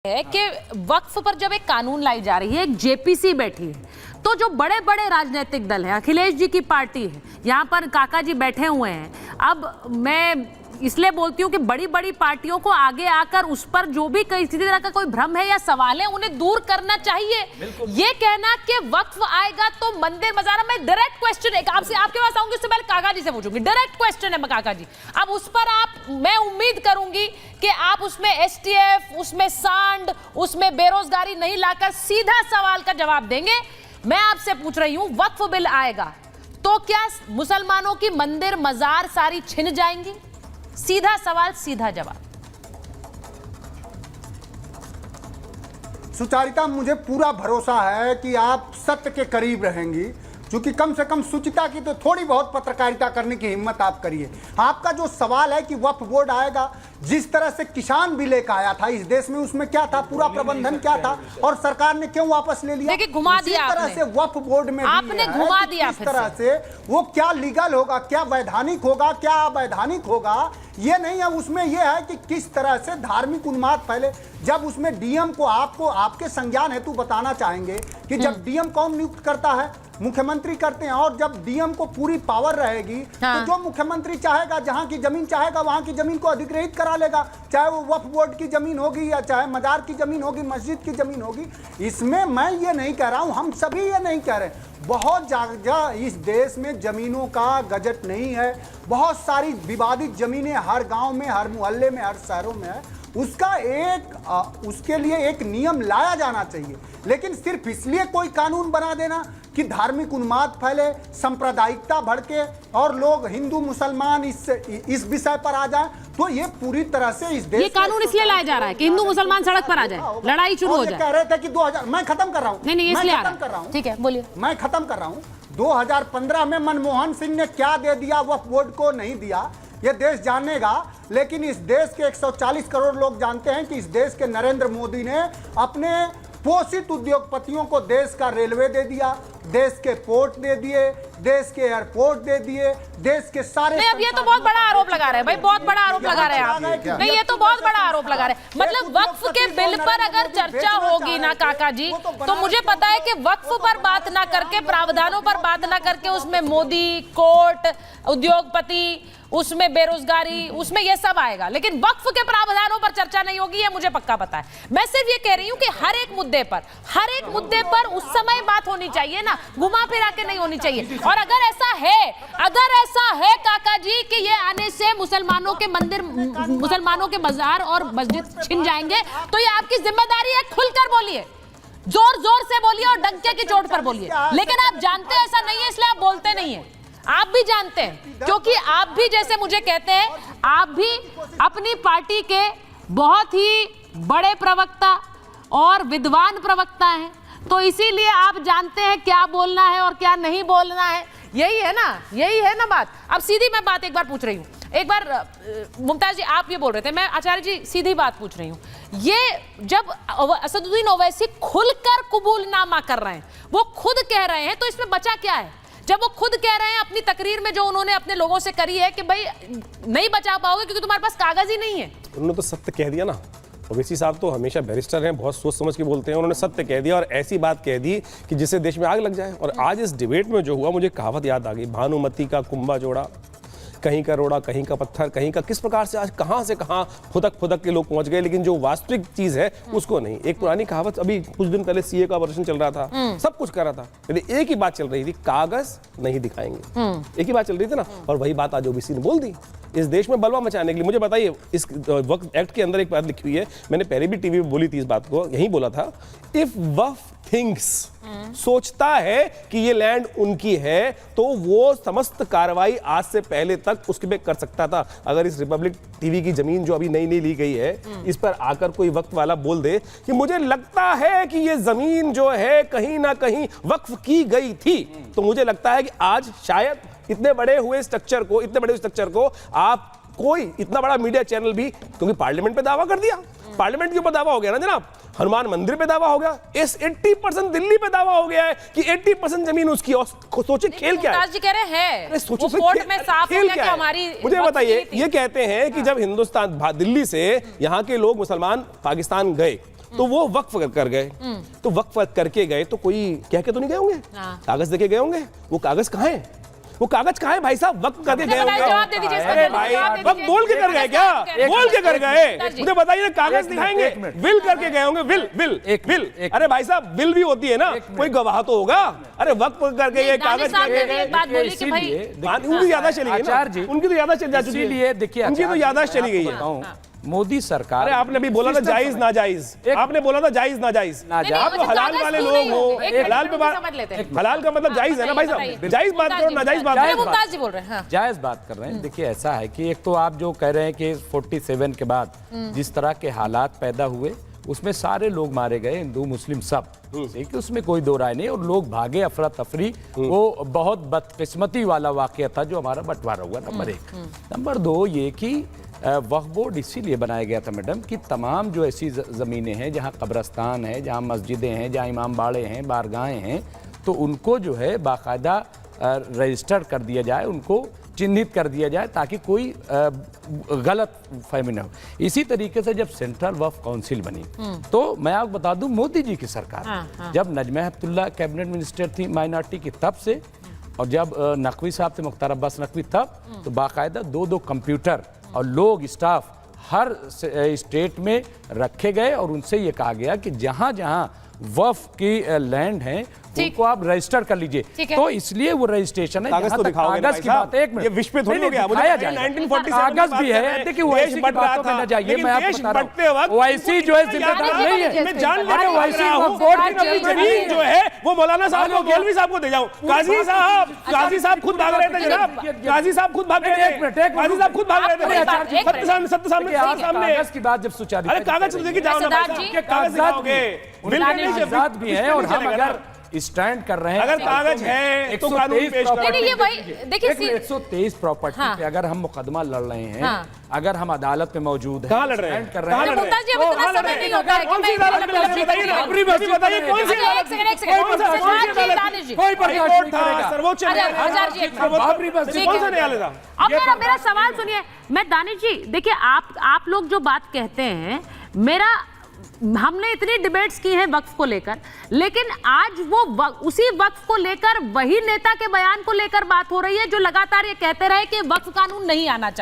है कि वक्फ पर जब एक कानून लाई जा रही है, एक जेपीसी बैठी है, तो जो बड़े बड़े राजनीतिक दल है, अखिलेश जी की पार्टी है, यहाँ पर काका जी बैठे हुए हैं। अब मैं इसलिए बोलती हूँ कि बड़ी बड़ी पार्टियों को आगे आकर उस पर जो भी किसी तरह का कोई भ्रम है या सवाल है उन्हें दूर करना चाहिए। ये कहना कि वक्फ आएगा तो मंदिर मजारा, में डायरेक्ट क्वेश्चन है आपसे, आपके पास आऊंगी उससे पहले काका जी से पूछूंगी। डायरेक्ट क्वेश्चन है काका जी, अब उस पर मैं उम्मीद करूंगी कि आप उसमें एसटीएफ, उसमें सांड, उसमें बेरोजगारी नहीं लाकर सीधा सवाल का जवाब देंगे। मैं आपसे पूछ रही हूं, वक्फ बिल आएगा तो क्या मुसलमानों की मंदिर मजार सारी छिन जाएंगी? सीधा सवाल, सीधा जवाब। सुचारिता, मुझे पूरा भरोसा है कि आप सत्य के करीब रहेंगी, क्योंकि कम से कम सुचिता की तो थोड़ी बहुत पत्रकारिता करने की हिम्मत आप करिए। आपका जो सवाल है कि वक्फ बोर्ड आएगा, जिस तरह से किसान बिल एक आया था इस देश में, उसमें क्या था, पूरा प्रबंधन क्या था और सरकार ने क्यों वापस ले लिया? देखिए, घुमा दिया आपने। तरह से वक्फ बोर्ड में आपने घुमा दिया। इस तरह से वो क्या लीगल होगा, क्या वैधानिक होगा, क्या अवैधानिक होगा, ये नहीं है। उसमें ये है कि किस तरह से धार्मिक उन्माद फैले। जब उसमें डीएम को आपको आपके संज्ञान हेतु बताना चाहेंगे कि जब डीएम कौन नियुक्त करता है, मुख्यमंत्री करते हैं, और जब डीएम को पूरी पावर रहेगी तो जो मुख्यमंत्री चाहेगा, जहां की जमीन चाहेगा वहां की जमीन को अधिग्रहित करा लेगा, चाहे वो वक्फ बोर्ड की जमीन होगी या चाहे मजार की जमीन होगी, मस्जिद की जमीन होगी। इसमें मैं ये नहीं कह रहा हूं, हम सभी ये नहीं कह रहे, बहुत जगह इस देश में जमीनों का गजट नहीं है, बहुत सारी विवादित जमीनें हर गांव में, हर मोहल्ले में, हर शहरों में है। उसके लिए एक नियम लाया जाना चाहिए, लेकिन सिर्फ इसलिए कोई कानून बना देना कि धार्मिक उन्माद फैले, सांप्रदायिकता भड़के और लोग हिंदू मुसलमान इस विषय पर आ जाए, तो ये पूरी तरह से इस देश, ये कानून इसलिए लाया जा रहा है कि हिंदू मुसलमान सड़क पर आ जाए, लड़ाई शुरू हो जाए। कह रहे थे कि 2000, मैं खत्म कर रहा हूँ, नहीं इसलिए खत्म कर रहा हूँ, ठीक है बोलिए। मैं खत्म कर रहा हूँ। 2015 में मनमोहन सिंह ने क्या दे दिया वक्फ बोर्ड को, नहीं दिया, ये देश जानेगा। लेकिन इस देश के 140 करोड़ लोग जानते हैं कि इस देश के नरेंद्र मोदी ने अपने पोषित उद्योगपतियों को देश का रेलवे दे दिया, देश के पोर्ट दे दिए, देश के एयरपोर्ट दे दिए, देश के सारे। नहीं, अब ये तो बहुत बड़ा आरोप लगा रहे हैं भाई, बहुत बड़ा आरोप लगा रहे हैं आप। नहीं, ये तो बहुत बड़ा आरोप लगा रहे हैं। मतलब वक्फ के बिल पर अगर चर्चा होगी ना काका जी, तो मुझे पता है कि वक्फ पर बात ना करके, प्रावधानों पर बात ना करके, उसमें मोदी, कोर्ट, उद्योगपति, उसमें बेरोजगारी, उसमें ये सब आएगा, लेकिन वक्फ के प्रावधानों पर चर्चा नहीं होगी, ये मुझे पक्का पता है। मैं सिर्फ ये कह रही हूं कि हर एक मुद्दे पर उस समय बात होनी चाहिए ना, घुमा फिरा के नहीं होनी चाहिए। और अगर ऐसा है काका जी कि ये आने से मुसलमानों के मंदिर, मुसलमानों के बाजार और मस्जिद छिन जाएंगे, तो ये आपकी जिम्मेदारी है, खुलकर बोलिए, जोर जोर से बोलिए और डंके की चोट पर बोलिए। लेकिन आप जानते हैं ऐसा नहीं है, इसलिए आप बोलते नहीं है। आप भी जानते हैं, क्योंकि आप भी, जैसे मुझे कहते हैं, आप भी अपनी पार्टी के बहुत ही बड़े प्रवक्ता और विद्वान प्रवक्ता हैं, तो इसीलिए आप जानते हैं क्या बोलना है और क्या नहीं बोलना है। यही है ना बात। अब सीधी मैं बात एक बार पूछ रही हूँ, एक बार मुमताज जी आप ये बोल रहे थे, मैं आचार्य जी सीधी बात पूछ रही हूँ। ये जब असदुद्दीन ओवैसी खुलकर कबूलनामा कर रहे हैं, वो खुद कह रहे हैं, तो इसमें बचा क्या है? जब वो खुद कह रहे हैं अपनी तकरीर में, जो उन्होंने अपने लोगों से करी है कि भाई नहीं बचा पाओगे क्योंकि तुम्हारे पास कागज ही नहीं है। उन्होंने तो सत्य कह दिया ना। ओवैसी साहब तो हमेशा बैरिस्टर हैं, बहुत सोच समझ के बोलते हैं। उन्होंने सत्य कह दिया और ऐसी बात कह दी कि जिससे देश में आग लग जाए। और आज इस डिबेट में जो हुआ, मुझे कहावत याद आ गई, भानुमति का कुंभा जोड़ा, कहीं का रोड़ा कहीं का पत्थर, कहीं का, किस प्रकार से आज कहां से कहां फुदक के लोग पहुंच गए, लेकिन जो वास्तविक चीज है उसको नहीं। एक पुरानी कहावत, अभी कुछ दिन पहले सीए का वर्षन चल रहा था, सब कुछ कर रहा था, लेकिन एक ही बात चल रही थी, कागज नहीं दिखाएंगे। एक ही बात चल रही थी ना, और वही बात आज ओबीसी ने बोल दी इस देश में बलवा मचाने के लिए। मुझे बताइए, इस वक्फ एक्ट के अंदर एक बात लिखी हुई है, मैंने पहले भी टीवी में बोली थी इस बात को, यही बोला था, इफ वक्फ थिंक्स, सोचता है कि ये लैंड उनकी है, तो वो समस्त कार्रवाई आज से पहले तक उसके पे कर सकता था। अगर इस रिपब्लिक टीवी की जमीन जो अभी नई ली गई है, इस पर आकर कोई वक्फ वाला बोल दे कि मुझे लगता है कि ये जमीन जो है कहीं ना कहीं वक्फ की गई थी, तो मुझे लगता है कि आज शायद इतने बड़े स्ट्रक्चर को आप, कोई इतना बड़ा मीडिया चैनल भी, क्योंकि पार्लियामेंट पे दावा कर दिया, पार्लियामेंट के ऊपर दावा हो गया ना जनाब, हनुमान मंदिर पे दावा हो गया, इस 80% दिल्ली पे दावा हो गया है कि 80% जमीन उसकी। और सोचे खेल क्या है, जी कह रहे हैं वो कोर्ट में साफ हो गया कि हमारी। मुझे बताइए, ये कहते हैं कि जब हिंदुस्तान, दिल्ली से यहाँ के लोग मुसलमान पाकिस्तान गए तो वो वक्फ कर गए, तो वक्फ करके गए तो कोई कह के तो नहीं गए होंगे, कागज देके गए होंगे। वो कागज कहाँ है, वो कागज कहाँ है भाई साहब? वक्त करके गए होंगे। जवाब दे दीजिए इसका, अरे भाई वक्त बोल के कर गए क्या? बोल के कर गए? मुझे बताइए ना, कागज दिखाएंगे, विल करके गए होंगे, विल। अरे भाई साहब विल भी होती है ना, कोई गवाह तो होगा। अरे वक्त करके ये कागज एक बात बोली कि भाई उनकी ज्यादा चली गई ना, उनकी तो ज्यादा चली जा चुकी है। इसीलिए देखिए, उनकी तो ज्यादा चली गई है। मोदी सरकार, अरे आपने अभी बोला था जायज नाजायज, आपने बोला था जायज नाजायज। आप तो हलाल वाले लोग हो, हलाल पे बात, हलाल का मतलब जायज है ना भाई साहब। जायज बात करो, नाजायज बात करो। मुमताज जी बोल रहे हैं। जायज बात कर रहे हैं। देखिए ऐसा है कि एक तो आप जो कह रहे हैं कि 47 के बाद जिस तरह के हालात पैदा हुए, उसमें सारे लोग मारे गए, हिंदू मुस्लिम सब, ठीक है, उसमें कोई दो राय नहीं, और लोग भागे, अफरा तफरी, वो बहुत बदकिस्मती वाला वाकया था जो हमारा बंटवारा हुआ। नंबर 1। नंबर 2 ये कि वक्फ बोर्ड इसीलिए बनाया गया था मैडम कि तमाम जो ऐसी ज़मीनें हैं जहाँ कब्रस्तान है, जहाँ मस्जिदें हैं, जहाँ इमाम बाड़े हैं, बारगाहें हैं, तो उनको जो है बाकायदा रजिस्टर कर दिया जाए, उनको चिन्हित कर दिया जाए ताकि कोई गलत फहमी न हो। इसी तरीके से जब सेंट्रल वक्फ काउंसिल बनी तो मैं आपको बता दूं, मोदी जी की सरकार जब नजमा हेपतुल्ला कैबिनेट मिनिस्टर थी माइनॉरिटी की तब से, और जब नकवी साहब थे, मुख्तार अब्बास नकवी, तब तो बाकायदा 2 कंप्यूटर और लोग, स्टाफ हर स्टेट में रखे गए और उनसे ये कहा गया कि जहां जहां वक्फ की लैंड है उनको आप रजिस्टर कर लीजिए। तो इसलिए वो रजिस्ट्रेशन है। कागज तो दिखाओगे कागज की बात, एक मिनट, ये विश्व पे थोड़ी हो गया, मुझे 1947 कागज भी है। देखिए ओआईसी की बातों में न जाइए, मैं आपको बता रहा हूं ओआईसी जो है जिम्मेदार नहीं है। मैं जान अरे ओआईसी बोर्ड की अपनी जमीन जो है वो मौलाना साहब को, गैलवी साहब को दे जाऊं। काजी साहब खुद भाग रहे थे जनाब, काजी साहब खुद भाग रहे थे, काजी साहब खुद भाग रहे थे। सत्य सामने कागज की बात जब सुचारू, अरे कागज लेके जाओ ना, कागज दिखाओगे, कागजात भी है, और हम अगर स्टैंड कर रहे हैं, अगर कागज है तो कानून पेश करो। ये वही देखिए 123 प्रॉपर्टी पे अगर हम मुकदमा लड़ रहे हैं, अगर हम अदालत में मौजूद हैं, कहाँ लड़ रहे हैं, कर रहे हैं, मुमताज जी, अब इतना समय नहीं होता है कि मैं बताइए ना, अपनी बात बताइए, कौन सी एक सेकंड दानिश जी, कोई बर्दाश्त नहीं करेगा। सर्वोच्च हजार जी, कौन सा न्यायालय था? अब मेरा सवाल सुनिए। मैं दानिश जी, देखिए आप लोग जो बात कहते हैं, हमने इतनी डिबेट्स की हैं वक्फ को लेकर, लेकिन आज वो उसी वक्फ को लेकर वही नेता के बयान को लेकर बात हो रही है जो लगातार ये कहते रहे कि वक्फ कानून नहीं आना चाहिए।